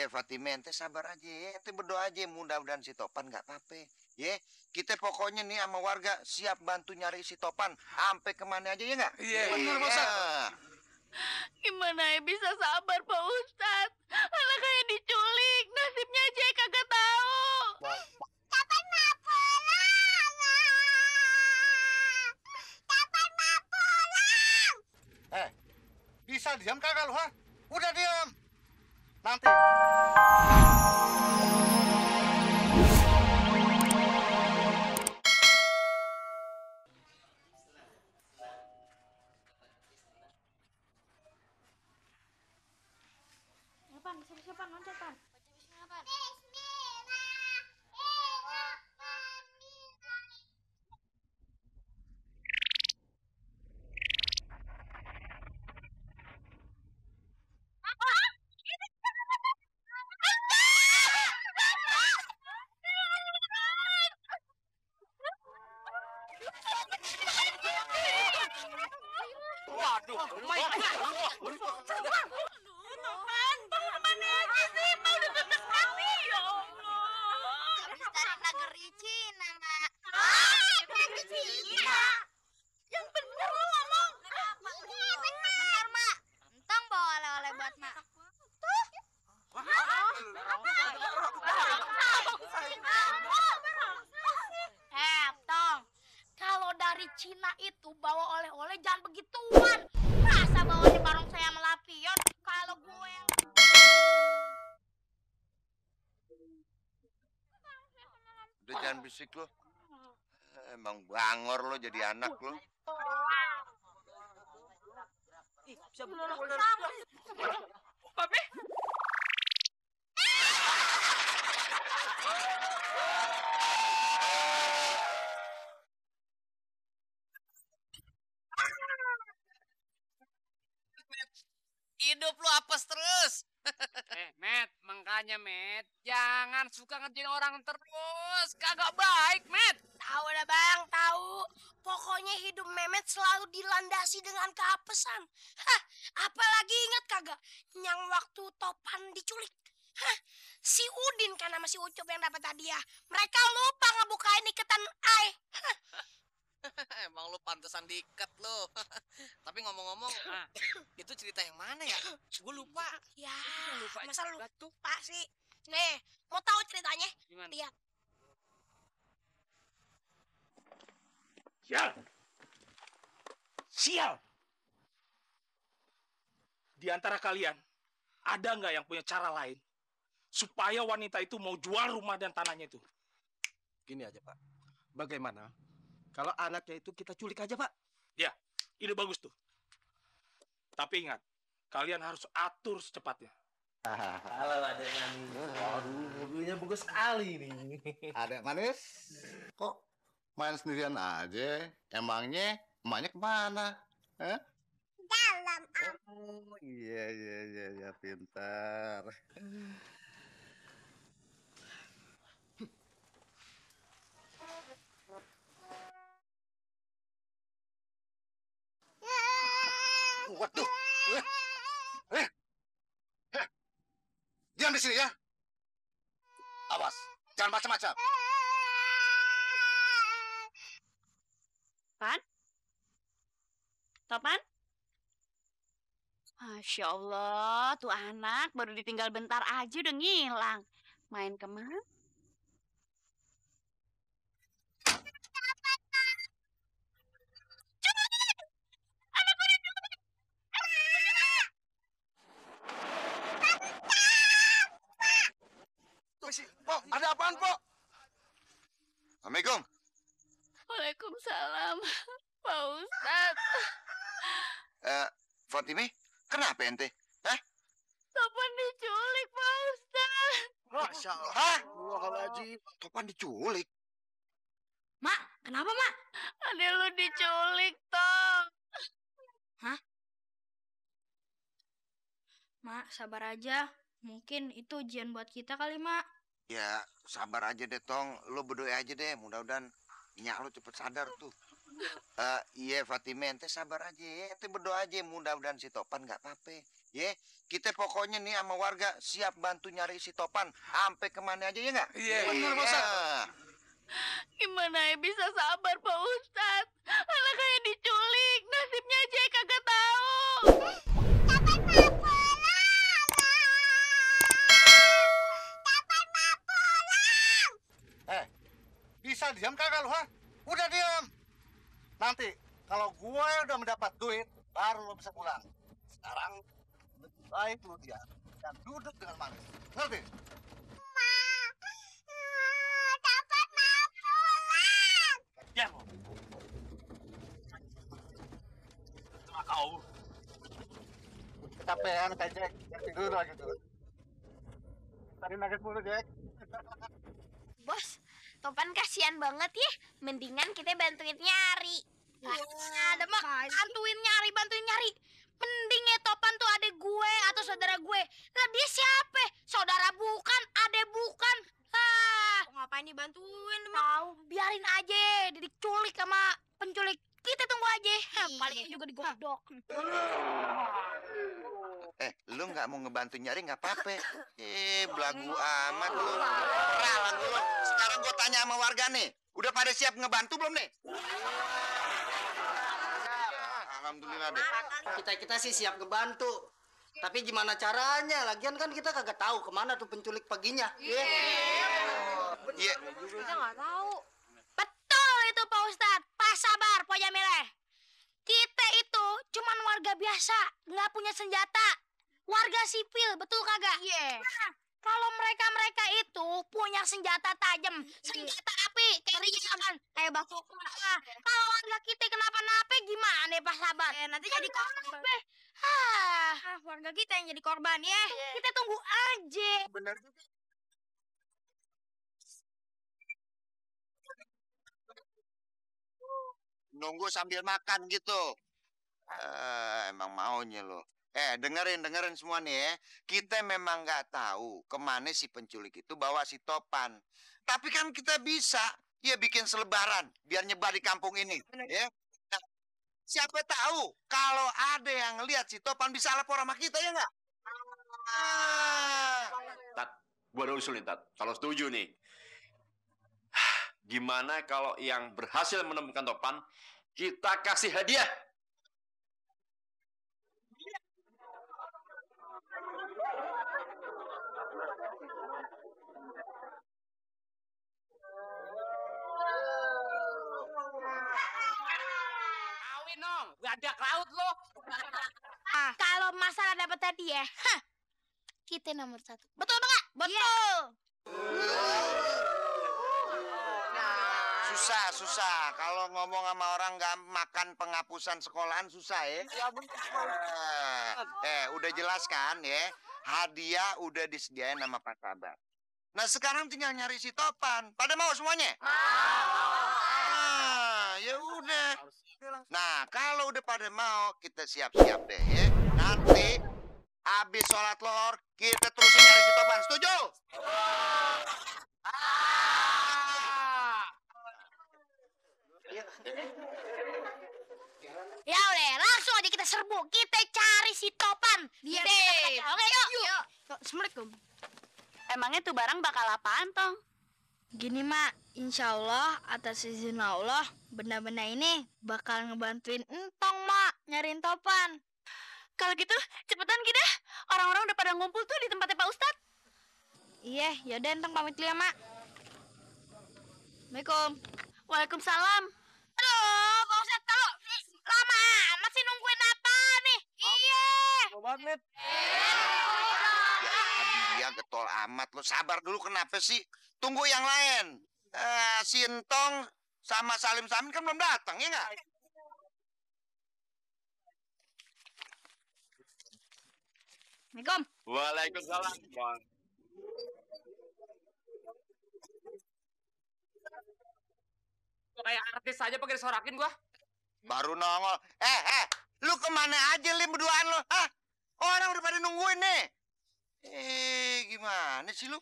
Fatime, ente sabar aja ya. Ente berdoa aja, mudah-mudahan si Topan nggak apa-apa. Ya, kita pokoknya nih sama warga siap bantu nyari si Topan sampai kemana aja ya nggak? Iya, benar Pak Ustadz. Gimana ya bisa sabar Pak Ustadz? Anak kayak diculik, nasibnya aja kagak tahu. Kapan mau pulang? Kapan mau pulang? Bisa diam kagak lu, ha? Udah diam. Nanti. Pan, siapa loncat Pan? Waduh, Habis dari negeri Cina, Mak. Negeri Cina? Yang bener lu ngomong. Iya, bener, Mak. Entong bawa oleh-oleh buat Mak. Tuh. Tong, kalau dari Cina itu bawa oleh-oleh jangan begituan. Masa bawanya barong saya sama lampion? Kalau gue yang Udah jangan bisik lo. Emang bangor lo jadi anak lo. Papi? Hidup lu apes terus. Met, makanya, Met. Jangan suka ngerjain orang terus. Kagak baik, Met. Tahu dah Bang, tahu. Pokoknya hidup Mehmet selalu dilandasi dengan keapesan. Hah, apalagi ingat kagak yang waktu Topan diculik? Hah, si Udin kan sama si Ucup yang dapat hadiah. Mereka lupa ngebukain iketan ai. Emang lu pantesan diikat lu. Tapi ngomong-ngomong, itu cerita yang mana ya? Gue lupa. Ya, lupa masa lu batu. lupa sih? Nih, mau tahu ceritanya? Gimana? Lihat. Sial. Sial. Di antara kalian, ada nggak yang punya cara lain supaya wanita itu mau jual rumah dan tanahnya itu? Gini aja, Pak. Bagaimana kalau anaknya itu kita culik aja, Pak? Ya, ide bagus tuh. Tapi ingat, kalian harus atur secepatnya. Halo adek manis. Waduh, mobilnya bagus sekali nih. Adek manis, kok main sendirian aja? Emangnya emaknya kemana? Hah? Dalam. Oh, iya, pintar. Waduh. Diam di sini ya. Awas, jangan macam-macam. Pan? Topan? Masya Allah, tuh anak baru ditinggal bentar aja udah ngilang. Main kemana? Pok, ada apaan, Pok? Assalamualaikum. Waalaikumsalam, Pak Ustadz. Fatime, kenapa ente? Hah? Topan diculik, Pak Ustadz. Masya Allah. Hah? Astagfirullahaladzim. Topan diculik. Mak, kenapa, Mak? Adek lu diculik, Tong. Hah? Mak, sabar aja. Mungkin itu ujian buat kita kali, Mak. Ya, sabar aja deh, Tong. Lo berdoa aja deh. Mudah-mudahan minyak lo cepet sadar tuh. Iya Fatime, ente sabar aja ya. Ente berdoa aja, mudah-mudahan si Topan nggak apa-apa. Ya, kita pokoknya nih sama warga siap bantu nyari si Topan sampai kemana aja ya nggak? Iya. Benar Pak Ustadz. Gimana ya bisa sabar Pak Ustadz? Anak kayak diculik, nasibnya aja kagak tahu. Bisa diam kagak lu, ha? Udah diam. Nanti kalau gue udah mendapat duit, baru lo bisa pulang. Sekarang lebih baik lu diam dan duduk dengan manis. Ngerti? Ya, mau. Sama kau. Kecapean kayak Jack. Tidur lagi tuh. Tadi nugget mulu, Jack. Bos, Topan kasihan banget ya. Mendingan kita bantuin nyari. Ada mah bantuin nyari. Mending ya Topan tuh adek gue atau saudara gue. Lah dia siapa? Saudara bukan, adek bukan. Ngapain dibantuin? Tahu, biarin aja. Dia diculik sama penculik. Kita tunggu aja. Paling juga digodok. Lu nggak mau ngebantu nyari nggak apa-apa. Belagu amat lu. Perawan lu. Sekarang gue tanya sama warga nih. Udah pada siap ngebantu belum nih? Alhamdulillah deh. Kita sih siap ngebantu. Tapi gimana caranya? Lagian kan kita kagak tahu kemana tuh penculik paginya. Iya. Kita nggak tahu. Betul itu Pak Ustadz. Pak sabar, Pak Jamileh. Kita itu cuman warga biasa, nggak punya senjata. Warga sipil, betul kagak? Iya. Kalau mereka itu punya senjata tajam, senjata api, kayak bazooka. Kalau warga kita kenapa-napa gimana Pak Sabar? Nanti jadi korban. Warga kita yang jadi korban ya. Kita tunggu aja. Bener juga. Nunggu sambil makan gitu. Emang maunya lo. Dengerin semua nih ya. Kita memang nggak tahu kemana si penculik itu bawa si Topan. Tapi kan kita bisa ya bikin selebaran biar nyebar di kampung ini. Ya. Nah, siapa tahu kalau ada yang lihat si Topan bisa lapor sama kita ya nggak? Tat, gua udah usulin Tat. Kalau setuju nih, gimana kalau yang berhasil menemukan Topan kita kasih hadiah? Kawin dong, gak ada laut lo. Kalau masalah dapat hadiah, kita nomor 1. Betul nggak? Betul. Susah. Kalau ngomong sama orang nggak makan penghapusan sekolahan susah ya. Udah jelas kan ya. Hadiah udah disediain sama Pak Sabar. Nah sekarang tinggal nyari si Topan. Pada mau semuanya? Ya udah. Nah kalau udah pada mau kita siap-siap deh ya. Nanti habis sholat lohor kita terusin nyari si Topan. Setuju? Ya udah, langsung aja kita serbu. Kita cari si Topan. Biar kita oke, yuk. Assalamualaikum. Emangnya tuh barang bakal apaan, Tong? Gini, Mak. Insya Allah, atas izin Allah, benda-benda ini bakal ngebantuin Entong, Mak, nyariin Topan. Kalau gitu, cepetan kita. Orang-orang udah pada ngumpul tuh di tempatnya Pak Ustadz. Iya, yaudah Entong pamit dulu ya, Mak. Assalamualaikum. Waalaikumsalam. Aduh, Pak Ustadz, kalau lama amat sih nungguin apa nih? Iya. Banget. Ya getol amat lo. Sabar dulu kenapa sih? Tunggu yang lain. Si Entong sama Salim Samin kan belum datang ya nggak? Assalamualaikum. Waalaikumsalam. Kayak artis aja pakai disorakin gua. Baru nongol. Lu kemana aja Lim berduaan lo? Hah? Orang udah pada nungguin nih. Gimana sih lu?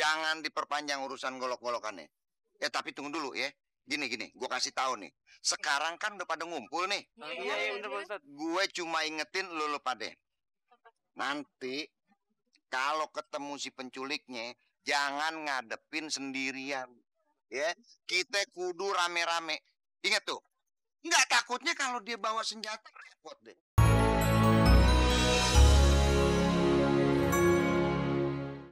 jangan diperpanjang urusan golok-golokannya. Ya tapi tunggu dulu ya. Gini, gue kasih tahu nih. Sekarang kan udah pada ngumpul nih. Iya, bener Pak Ustadz. Gue cuma ingetin lu pada. Nanti kalau ketemu si penculiknya, jangan ngadepin sendirian. Ya, kita kudu rame-rame. Ingat tuh, nggak takutnya kalau dia bawa senjata repot deh.